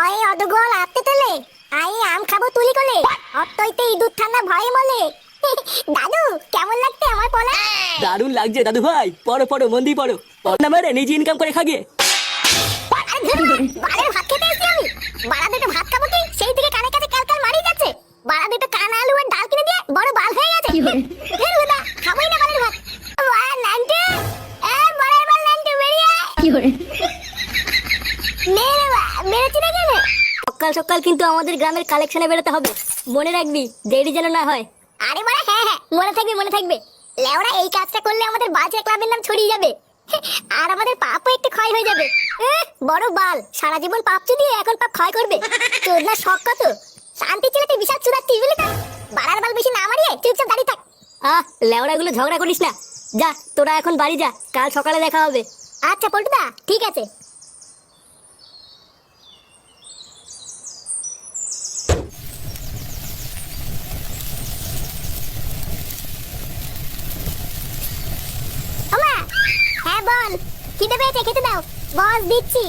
অয় অদগল আতে তেলে আই আম খাবো তুলি কোলে অতইতে ইঁদুর ঠান্ডা ভয়ে মলে। দাদু কেমন লাগছে আমার পলা? দারুণ লাগছে দাদু ভাই, পড়ো পড়ো মন দিয়ে পড়ো। পড়া মেরে নিজে ইনকাম করে খাগে। আরে ধরো বাড়ার ভাত খেতে এসেছি আমি। বাড়া দুটো ভাত খাবো কি সেই থেকে কানে কাছে কালকাল মারি যাচ্ছে। বাড়া দুটো কানা আলু আর ডাল কিনে দিয়ে বড় বাল হয়ে গেছে। ধরো না খাবোই না বাড়ার ভাত। বাড়া ল্যান্টে এ বাড়ার বাল ল্যান্টে বেরিয়ে কি করে মেরে মেরেছি না কেন? সকাল সকাল কিন্তু আমাদের গ্রামের কালেকশনে বেরোতে হবে, মনে রাখবি, দেরি যেন না হয়। আরে বাড়া হ্যাঁ হ্যাঁ মনে থাকবে মনে থাকবে। লেওরা এই কাজটা করলে আমাদের বাজে ক্লাবের নাম ছড়িয়ে যাবে আর আমাদের পাপও একটু ক্ষয় হয়ে যাবে। বড় বাল সারা জীবন পাপ চুদি এখন পাপ ক্ষয় করবে। তোর না শখ কত? শান্তি ছেলেতে বিশাল চুদাচ্ছিস বুঝলি তো? বাড়ার বাল বেশি না মারিয়ে চুপচাপ দাঁড়িয়ে থাক। লেওড়াগুলো ঝগড়া করিস না, যা তোরা এখন বাড়ি যা, কাল সকালে দেখা হবে। আচ্ছা পল্টুদা ঠিক আছে। ওমা হ্যাঁ বল, খিদে পেয়েছে খেতে দাও। বস দিচ্ছি।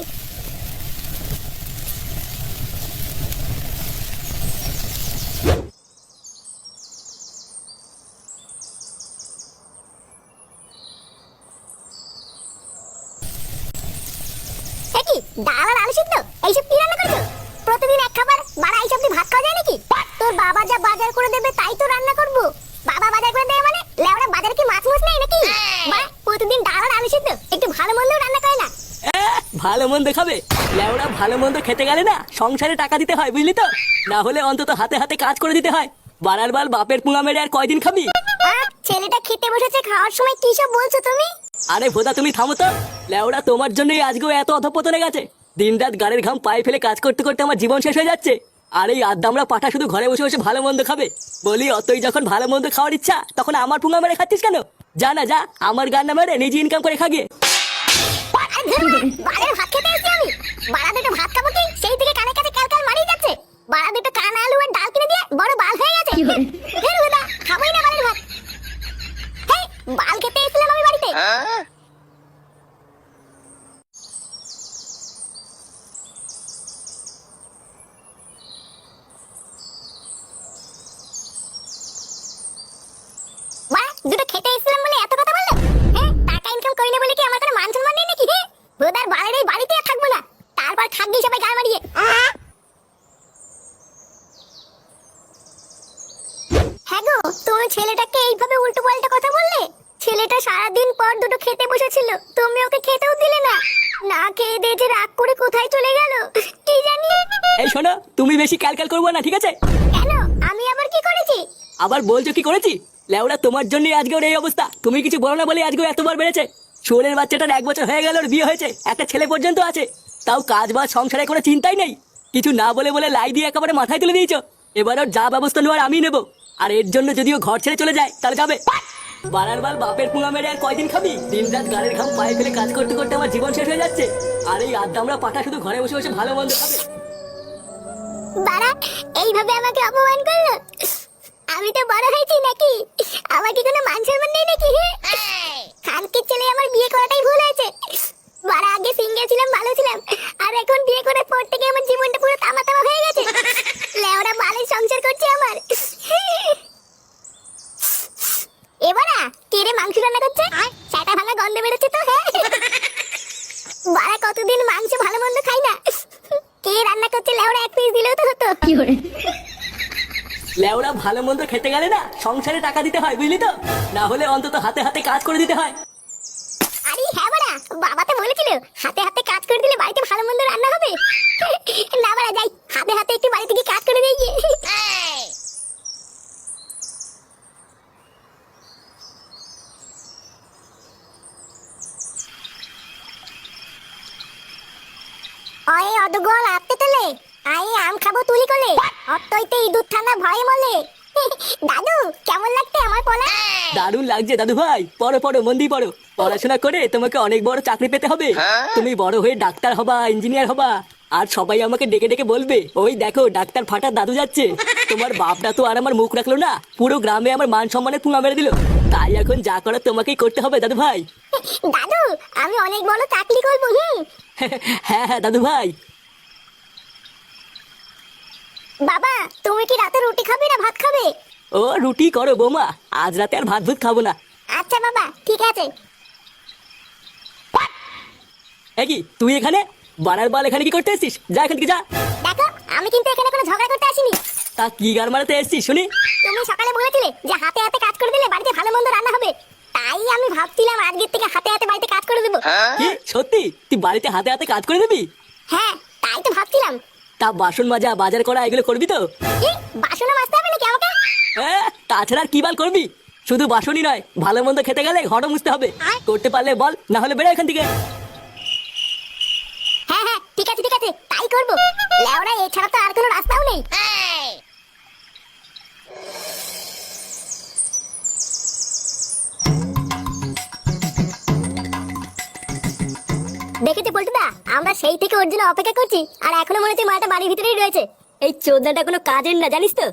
কি ডাল আর আলু সিদ্ধ এইসব কি রান্না করছো? প্রতিদিন এক খাবার, বাড়া এইসব দিয়ে ভাত খাওয়া যায় নাকি? তোর বাবা যা বাজার করে দেবে তাই তো রান্না করব। বাবা বাজার করে দেবে মানে লেওড়া বাজারে কি মাছ মুছ নেই নাকি? বাড়া প্রতিদিন ডাল আর আলু সিদ্ধ, একটু ভালো মন্দ রান্না করে না। ভালো মন্দ খাবে? লেওড়া ভালো মন্দ খেতে গেলে না সংসারে টাকা দিতে হয়, বুঝলি তো? না হলে অন্তত হাতে হাতে কাজ করে দিতে হয়। বাড়ার বাল বাপের পুঙা মেরে আর কয়দিন খাবি? ছেলেটা খেতে বসেছে, খাওয়ার সময় কি সব বলছো তুমি? আরে ভোদা তুমি থামো তো। লেওড়া তোমার জন্যই আজকেও এত অধপতনে গেছে। দিন রাত গাড়ির ঘাম পায়ে ফেলে কাজ করতে করতে আমার জীবন শেষ হয়ে যাচ্ছে। আর এই আদ্দামরা পাঠা শুধু ঘরে বসে বসে ভালো মন্দ খাবে। বলি অতই যখন ভালো মন্দ খাওয়ার ইচ্ছা, তখন আমার পুঙা মেরে খাচ্ছিস কেন? যা না যা, আমার গান না মেরে নিজে ইনকাম করে খাগে। বাড়ার ভাত খেতে এসেছি আমি। বাড়া দুটো ভাত খাবো কি সেই থেকে কানে কাছে কালকাল মারি যাচ্ছে। বাড়া দুটো কানা আলু আর ডাল কিনে দিয়ে বড় বাল হয়ে গেছে। ধরো না খাবোই না বাড়ার ভাত। হেই বাল খেতে এসেছিলাম আমি বাড়িতে। বাড়া দুটো খেতে এসেছিলাম বলে এত কথা বললে? টাকা ইনকাম করি না বলে কি আমার কোনো মান সম্মান নেই নাকি? ভোদার বালের এই বাড়িতে আর থাকবো না। তারপর খাগি সবাই গাল মারিয়ে। হ্যাঁ গো, তুমি ছেলেটাকে এইভাবে উল্টো পাল্টা কথা বললে? ছেলেটা সারাদিন পর দুটো খেতে বসেছিল, তুমি ওকে খেতেও দিলে না। না খেয়ে দিয়ে যে রাগ করে কোথায় চলে গেল কি জানি। এই শোনো, তুমি বেশি ক্যালক্যাল করবো না, ঠিক আছে? কেন আমি আবার কি করেছি? আবার বলছো কি করেছি? লেওড়া তোমার জন্যই আজকে ওর এই অবস্থা। তুমি কিছু বলো না বলে আজকে এতবার বেড়েছে। শোনের বাচ্চাটার 1 বছর হয়ে গেল, ওর বিয়ে হয়েছে, একটা ছেলে পর্যন্ত আছে। তাও কাজ বাজ সংসারে কোনো চিন্তাই নেই। কিছু না বলে বলে লাই দিয়ে একেবারে মাথায় তুলে দিয়েছো। এবার ওর যা ব্যবস্থা নেওয়ার আমি নেবো। আর এর জন্য যদিও ঘর ছেড়ে চলে যায় তাহলে যাবে। বাড়ার বাল বাপের পুঙা মেরে আর কয়দিন খাবি? দিন রাত গাড়ির ঘাম পায়ে ফেলে কাজ করতে করতে আমার জীবন শেষ হয়ে যাচ্ছে। আর এই আদ্দামরা পাঠা শুধু ঘরে বসে বসে ভালো মন্দ খাবে। বাড়া এইভাবে আমাকে অপমান করলো? আমি তো বড় হয়েছি নাকি? আমার কি কোনো মান সম্মান নেই নাকি? খানকির ছেলে আমার বিয়ে করাটাই ভুল হয়েছে। বাড়া আগে সিঙ্গেল ছিলাম, ভালো ছিলাম, আর এখন বিয়ে করার পর থেকে আমার জীবনটা পুরো তামা তামা হয়ে গেছে। লেওরা বালের সংসার করছে আমার। এবারা কে রে মাংস রান্না করছে? সেটা ভাঙা গন্ধ বেরোচ্ছে তো। হ্যাঁ বাড়া কতদিন মাংস ভালো মন্দ খাই না। কে রান্না করছে লেওরা এক পিস দিলেও তো হতো। কি করে লেওড়া ভালো মন্দ খেতে গেলে না সংসারে টাকা দিতে হয়, বুঝলি তো? না হলে অন্তত হাতে হাতে কাজ করে দিতে হয়। আরে হ্যাঁ বাড়া, বাবা তো বলেছিল হাতে হাতে কাজ করে দিলে বাড়িতে ভালো মন্দ রান্না হবে। না বাড়া যাই, হাতে হাতে একটু বাড়িতে গিয়ে কাজ করে দিয়ে গিয়ে। অয় অদগল আতে তেলে আই আম খাবো তুলি কোলে অতইতে ইঁদুর ঠান্ডা ভয়ে মলে। দাদু কেমন লাগছে আমার পলা? দারুণ লাগছে দাদু ভাই, পড়ো পড়ো মন দিয়ে পড়ো। পড়াশোনা করে তোমাকে অনেক বড় চাকরি পেতে হবে। তুমি বড় হয়ে ডাক্তার হবা, ইঞ্জিনিয়ার হবা। আর সবাই আমাকে ডেকে ডেকে বলবে, ওই দেখো ডাক্তার ফাটার দাদু যাচ্ছে। তোমার বাপটা তো আর আমার মুখ রাখলো না, পুরো গ্রামে আমার মান সম্মানের পুঙা মেরে দিল। তাই এখন যা করার তোমাকেই করতে হবে দাদু ভাই। দাদু আমি অনেক বড় চাকরি করবো। হ্যাঁ হ্যাঁ দাদু ভাই। বাবা তুমি কি রাতে রুটি খাবে না ভাত খাবে? ও রুটি করো বৌমা, আজ রাতে আর ভাত ভুত খাবো না। আচ্ছা বাবা ঠিক আছে। কি তুই এখানে বানার বাল এখানে কি করতে এসছিস? যা এখান থেকে যা। দেখো আমি কিন্তু এখানে কোনো ঝগড়া করতে আসিনি। তা কি গার মারাতে এসছিস শুনি? তুমি সকালে বলেছিলে যে হাতে হাতে কাজ করে দিলে বাড়িতে ভালো মন্দ রান্না হবে, তাই আমি ভাবছিলাম আজকের থেকে হাতে হাতে বাড়িতে কাজ করে দেবো। কি সত্যি তুই বাড়িতে হাতে হাতে কাজ করে দিবি? হ্যাঁ তাই তো ভাবছিলাম। তা বাসন মাজা বাজার করা এগুলো করবি তো? কি বাসনও মাজতে হবে নাকি আমাকে? তাছাড়া আর কি বাল করবি? শুধু বাসনই নয়, ভালো মন্দ খেতে গেলে ঘরও মুছতে হবে। করতে পারলে বল, না হলে বেরো এখান থেকে। হ্যাঁ হ্যাঁ ঠিক আছে ঠিক আছে তাই করবো। লেওরা এছাড়া তো আর কোনো রাস্তাও নেই। দেখেছি পল্টুদা, আমরা সেই থেকে ওর জন্য অপেক্ষা করছি আর এখনো মনে হচ্ছে মাটা বাড়ির ভিতরেই রয়েছে। এই চোদনাটা কোনো কাজের না জানিস তো।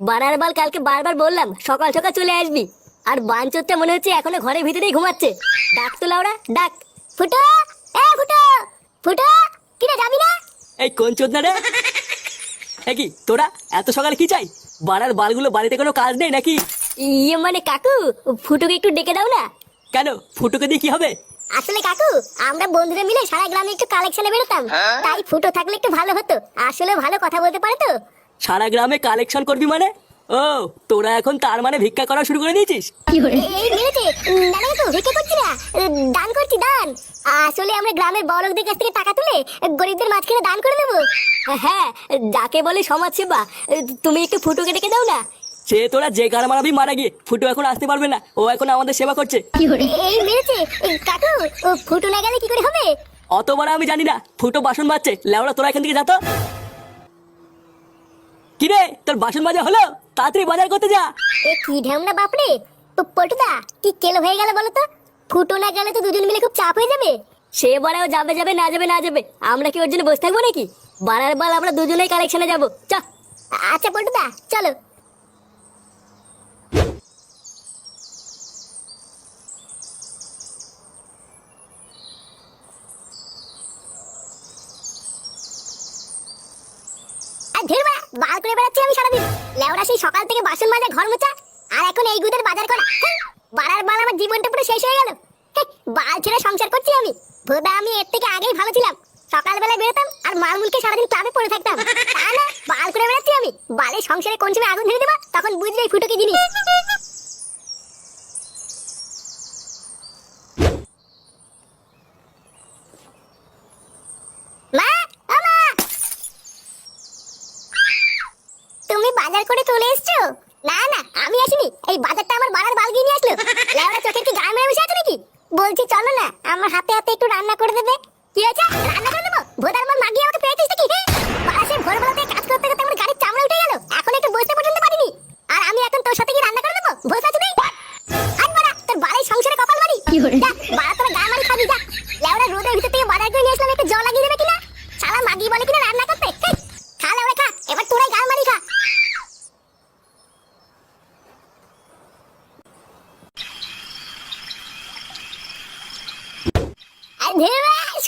বানার বাল কালকে বারবার বললাম সকাল সকাল চলে আসবি, আর বাঞ্চোদটা মনে হচ্ছে এখনো ঘরের ভিতরেই ঘুমাচ্ছে। ডাক তো লাউড়া ডাক। ফুটো এ ফুটো ফুটো, কি রে যাবি না? এই কোন চোদনা রে? কি তোরা এত সকালে কি চাই? বাড়ার বালগুলো বাড়িতে কোনো কাজ নেই নাকি? ইয়ে মানে কাকু, ফুটোকে একটু ডেকে দাও না। কেন ফুটোকে দিয়ে কি হবে? আসলে কাকু আমরা বন্ধুরা মিলে সারা গ্রামে একটু কালেকশনে বেরোতাম, তাই ফুটো থাকলে একটু ভালো হতো। আসলে ভালো কথা বলতে পারে তো। সারা গ্রামে কালেকশন করবি মানে? ও তোরা এখন তার মানে ভিক্ষা করা শুরু করে দিয়েছিস? এই মেরেছে না না কাকু, ভিক্ষা করছি না, দান করছি দান। আসলে আমরা গ্রামের বড়লোকদের কাছ থেকে টাকা তুলে গরিবদের মাঝখানে দান করে দেবো। হ্যাঁ, যাকে বলে সমাজ সেবা। তুমি একটু ফুটোকে ডেকে দাও না। সে তোরা যে গার মারাবি মারা গিয়ে, ফুটো এখন আসতে পারবে না, ও এখন আমাদের সেবা করছে। এই মেরেছে কাকু, ও ফুটো না গেলে কি করে হবে? অত বড় আমি জানি না, ফুটো বাসন বাজছে। লেওড়া তোরা এখান থেকে যা তো। কিরে তোর বাসন মাজা হলো? তাড়াতাড়ি বাজার করতে যা। এ কি ঢ্যামনা বাপরে, পল্টুদা কি কেলো হয়ে গেল বলো তো? ফুটো না গেলে তো দুজন মিলে খুব চাপ হয়ে যাবে। সে বড়াও যাবে যাবে না যাবে না যাবে, আমরা কি ওর জন্য বসে থাকবো নাকি? বানার বাল আমরা দুজনেই কালেকশনে যাবো, চ। আচ্ছা পল্টুদা চলো। বাল করে বেড়াচ্ছি আমি সারাদিন। লেওরা সেই সকাল থেকে বাসন মাজা ঘর মোছা, আর এখন এই গুদের বাজার করা। বাড়ার বাল আমার জীবনটা পুরো শেষ হয়ে গেল। বাল ছেড়ে সংসার করছি আমি। ভোদা আমি এর থেকে আগেই ভালো ছিলাম, সকালবেলায় বেরোতাম আর মালমুলকে সারাদিন ক্লাবে পড়ে থাকতাম। তা না বাল করে বেড়াচ্ছি আমি। বালের সংসারে কোন সময় আগুন ধরে দেবা তখন বুঝবে এই ফুটো কি জিনিস। মা ও মা, তুমি বাজার করে চলে এসছো? না না আমি আসিনি, এই বাজারটা আমার বাড়ার বাল গিয়ে নিয়ে আসলো। লেওরা চোখের কি গায়ে মেরে বসে আছে নাকি? বলছি চলো না আমার হাতে হাতে একটু রান্না করে দেবে। কি হয়েছে রান্না করে দেবো? ভোদার মন মাগিয়ে আমাকে পেয়েছিস নাকি? বাসে ভোরবেলাতে কাজ করতে করতে আমার গাড়ির চামড়া উঠে গেল, এখন একটু বসতে পর্যন্ত পারিনি, আর আমি এখন তোর সাথে কি রান্না করে দেবো? বসে আছো নেই? আজ বাড়া তোর বাড়ির সংসারে কপাল মারি। যা বাড়া তোরা গায়ে মারি খাবি যা। লেওরা রোদের ভিতর থেকে বাজার করে নিয়ে আসলাম, একটু জল লাগিয়ে দেবে কিনা? শালা মাগি বলে কিনা রান্না করতে। খা লেওরা খা, এবার তোরাই গায়ে মারি খা।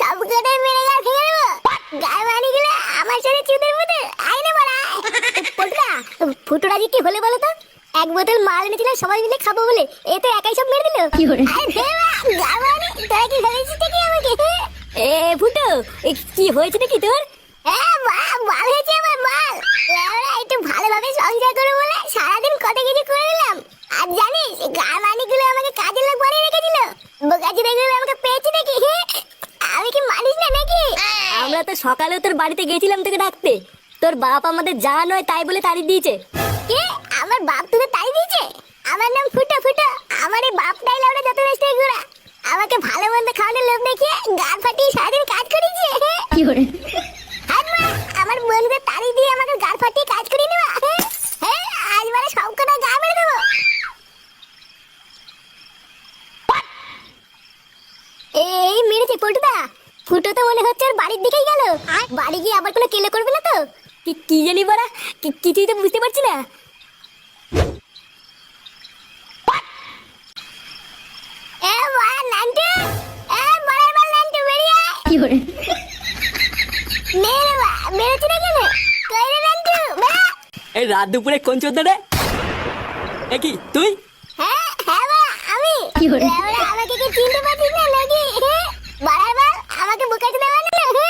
সব করে মেরে গা ফেলে দেবো। গায়ে মারি গেলে আমার সাথে চুদের মধ্যে আইনে মারা। পটুরা ফুটোরা কি হলে বলো তো? এক বোতল মাল এনেছিলাম সবাই মিলে খাবো বলে, এ তো একাই সব মেরে দিল। তোরা কি ভেবেছিস কি আমাকে? এ ফুটো, কি হয়েছে নাকি তোর? মাল হয়েছে আমার মাল। একটু ভালোভাবে সংসার করবো বলে সারাদিন কত কিছু করে দিলাম, আর জানিস গায়ে মানিগুলো আমাকে কাজের লোক বানিয়ে রেখেছিল। বোকাচুদা গুলো আমাকে পেয়েছি নাকি? আমি কি মানিস না নাকি? আমরা তো সকালেও তোর বাড়িতে গেছিলাম তোকে ডাকতে, তোর বাপ আমাদের যা নয় তাই বলে তাড়িয়ে দিয়েছে। কে? আমার বাপ তোকে তাই দিয়েছে? আমার নাম ফুটো ফুটো, আমার এই বাপটাই লাউড়া যত রাস্তায় ঘোরা। আমাকে ভালো মন্দ খাওয়ানোর লোভ দেখিয়ে গাল ফাটিয়ে সারাদিন কাজ করেছে। আমার বন্ধুদের তাড়িয়ে দিয়ে আমাকে গাল ফাটিয়ে কাজ করিয়ে নেওয়া। হ্যাঁ আজ মানে সব কটা গা মেরে দেবো। এই মেরেছে পল্টুদা, ফুটো তো মনে হচ্ছে ওর বাড়ির দিকেই গেল। বাড়ি গিয়ে আবার কোনো কেলো করবে না তো? কি জানি বাড়া, কিছুই তো বুঝতে পারছি না। এ মা নান্টু, এ বড়াই বল নান্টু বেরিয়ে আয়। কি করে মেরে বা মেরেছে না কেন? কই রে নান্টু, এই রাত দুপুরে কোন চোদ্দা রে? এ কি তুই? হ্যাঁ হ্যাঁ বাড়া আমি। লেওড়া আমাকে কি চিনতে পারছিস না নাকি? বাড়ার বাল আমাকে বোকা চোদা বানালো।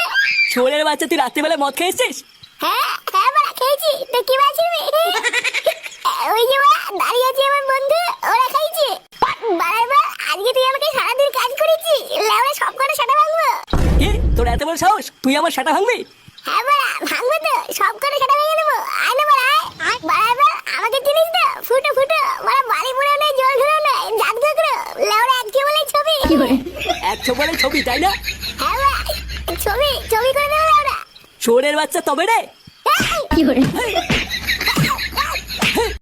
শুয়োরের বাচ্চা, তুই রাত্রিবেলা মদ খেয়েছিস? হ্যাঁ হ্যাঁ বাড়া খেয়েছি, তো কি বাঁচিবি? ওই যে বাড়া দাঁড়িয়ে আছে আমার বন্ধু, ওরা খাইছে। বাড়ার বাল আজকে তুই আমাকে সারাদিন কাজ করেছি, লেওড়া সব করে সেটা ভাঙবো। কি তোর এত বড় সাহস, তুই আমার সেটা ভাঙবি? হ্যাঁ বাড়া ভাঙবো তো, সব করে সেটা ভেঙে দেবো। আয় না বাড়া আয়। বাড়ার বাল আমাকে চিনিস তো? ফুটো ফুটো বাড়া, বাড়ি পুরো নেই, জল ধরো নেই, জাত ধরো। লেওড়া একটি বলে ছবি। একশো বলে ছবি, তাই না? হ্যাঁ বাড়া ছবি ছবি করে দেবো লেওড়া। শুয়োরের বাচ্চা তবে রে। এই!